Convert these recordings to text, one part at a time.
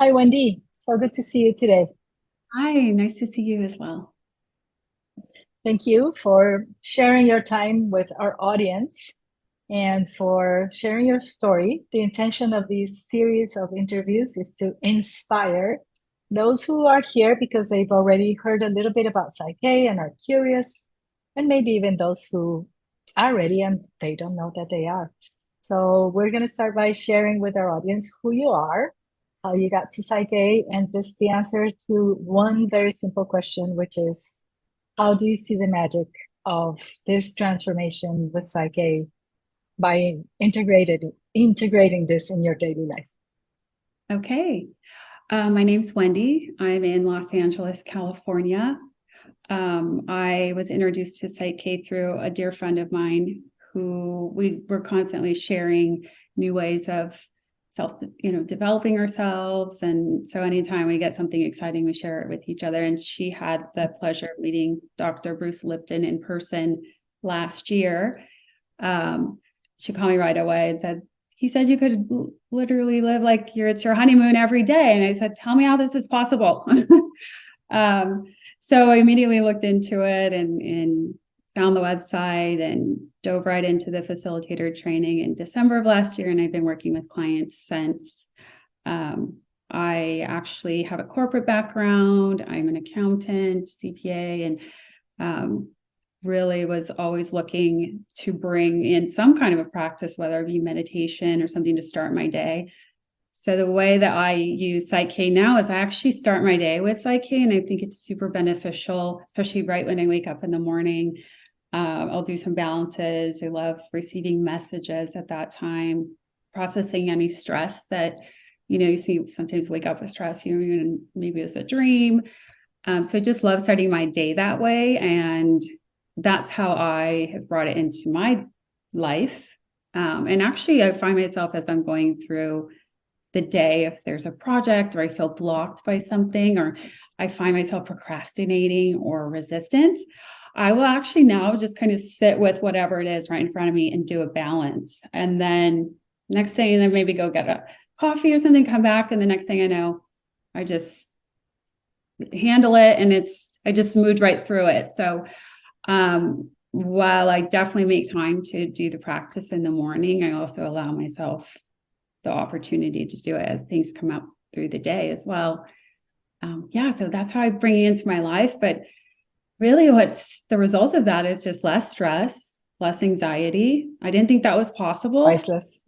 Hi, Wendy. So good to see you today. Hi, nice to see you as well. Thank you for sharing your time with our audience and for sharing your story. The intention of these series of interviews is to inspire those who are here because they've already heard a little bit about PSYCH-K and are curious, and maybe even those who are ready and they don't know that they are. So we're going to start by sharing with our audience who you are, how you got to PSYCH-K, and just the answer to one very simple question, which is, how do you see the magic of this transformation with PSYCH-K by integrating this in your daily life? Okay. My name's Wendy. I'm in Los Angeles, California. I was introduced to PSYCH-K through a dear friend of mine who we were constantly sharing new ways of developing ourselves. And so anytime we get something exciting, we share it with each other. And she had the pleasure of meeting Dr. Bruce Lipton in person last year. She called me right away and said, he said you could literally live like it's your honeymoon every day. And I said, tell me how this is possible. So I immediately looked into it and found the website and dove right into the facilitator training in December of last year. And I've been working with clients since. I actually have a corporate background. I'm an accountant, CPA, and really was always looking to bring in some kind of a practice, whether it be meditation or something to start my day. So the way that I use PSYCH-K now is I actually start my day with PSYCH-K, and I think it's super beneficial, especially right when I wake up in the morning. I'll do some balances. I love receiving messages at that time, processing any stress that, you see sometimes wake up with stress, even maybe it's a dream. So I just love starting my day that way. And that's how I have brought it into my life. And actually, I find myself as I'm going through the day, if there's a project or I feel blocked by something, or I find myself procrastinating or resistant, I will actually now just kind of sit with whatever it is right in front of me and do a balance. And then next thing, and then maybe go get a coffee or something, come back. And the next thing I know, I just handle it. And I just moved right through it. So while I definitely make time to do the practice in the morning, I also allow myself the opportunity to do it as things come up through the day as well. So that's how I bring it into my life. But really what's the result of that is just less stress, less anxiety. I didn't think that was possible. Priceless.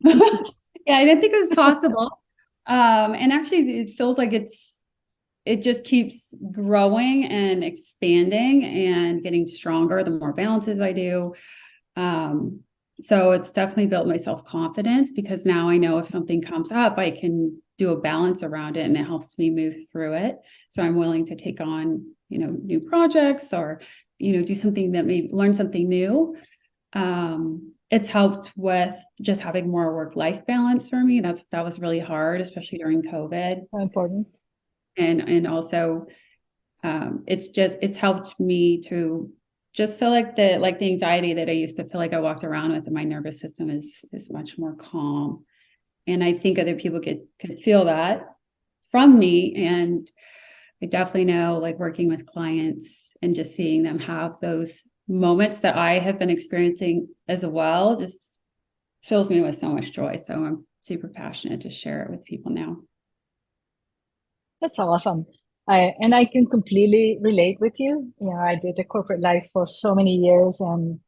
Yeah, I didn't think it was possible. And actually it feels like it just keeps growing and expanding and getting stronger the more balances I do. So it's definitely built my self-confidence because now I know if something comes up, I can do a balance around it and it helps me move through it. So I'm willing to take on, new projects or, do something that maybe learn something new. It's helped with just having more work-life balance for me. That was really hard, especially during COVID. So important. And also it's helped me to just feel like the anxiety that I used to feel like I walked around with in my nervous system is much more calm. And I think other people could feel that from me. And I definitely know, working with clients and just seeing them have those moments that I have been experiencing as well, just fills me with so much joy. So I'm super passionate to share it with people now. That's awesome. I can completely relate with you. I did the corporate life for so many years, and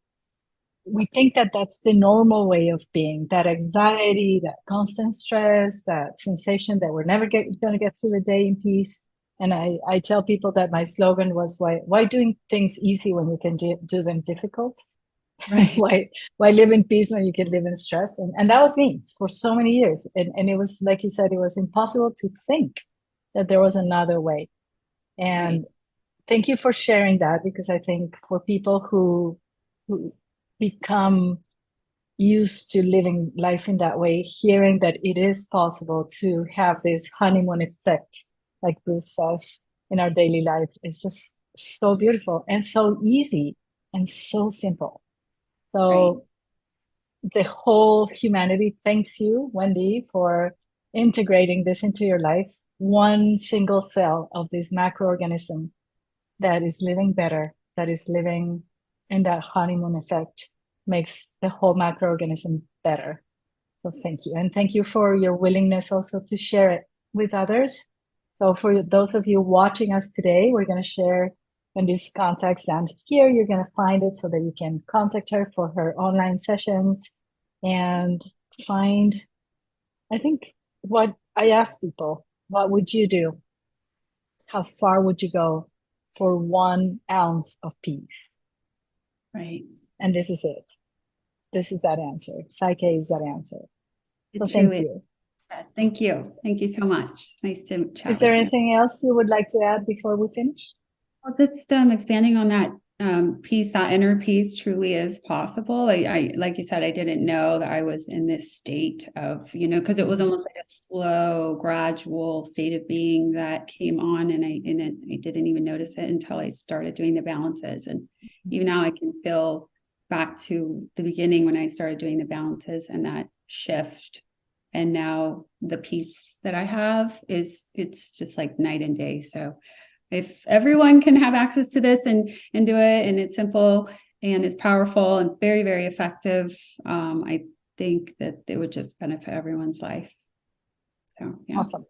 we think that that's the normal way of being, that anxiety, that constant stress, that sensation that we're never going to get through the day in peace. And I tell people that my slogan was, why doing things easy when you can do them difficult? Right. Why live in peace when you can live in stress? And that was me for so many years. And it was, like you said, it was impossible to think that there was another way. And thank you for sharing that, because I think for people who become used to living life in that way, hearing that it is possible to have this honeymoon effect, like Bruce says, in our daily life, is just so beautiful and so easy and so simple. So the whole humanity thanks you, Wendy, for integrating this into your life, one single cell of this macroorganism that is living better, that is living in that honeymoon effect, makes the whole macroorganism better. So thank you. And thank you for your willingness also to share it with others. So for those of you watching us today, we're going to share Wendy's contacts down here. You're going to find it so that you can contact her for her online sessions and find, I think, what I ask people, what would you do? How far would you go for 1 ounce of peace? Right. And this is it. This is that answer. PSYCH-K is that answer. It So thank truly you. is. Thank you. Thank you so much. It's nice to chat. Is there with you. anything else you would like to add before we finish? Well, just expanding on that piece, that inner peace truly is possible. I like you said, I didn't know that I was in this state of, because it was almost like a slow, gradual state of being that came on, and I didn't even notice it until I started doing the balances. And even now I can feel back to the beginning when I started doing the balances and that shift. And now the peace that I have it's just like night and day. So if everyone can have access to this and do it, and it's simple and it's powerful and very, very effective, I think that it would just benefit everyone's life. So, yeah. Awesome.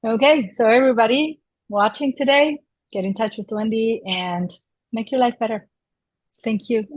Okay, so everybody watching today, get in touch with Wendy and make your life better. Thank you.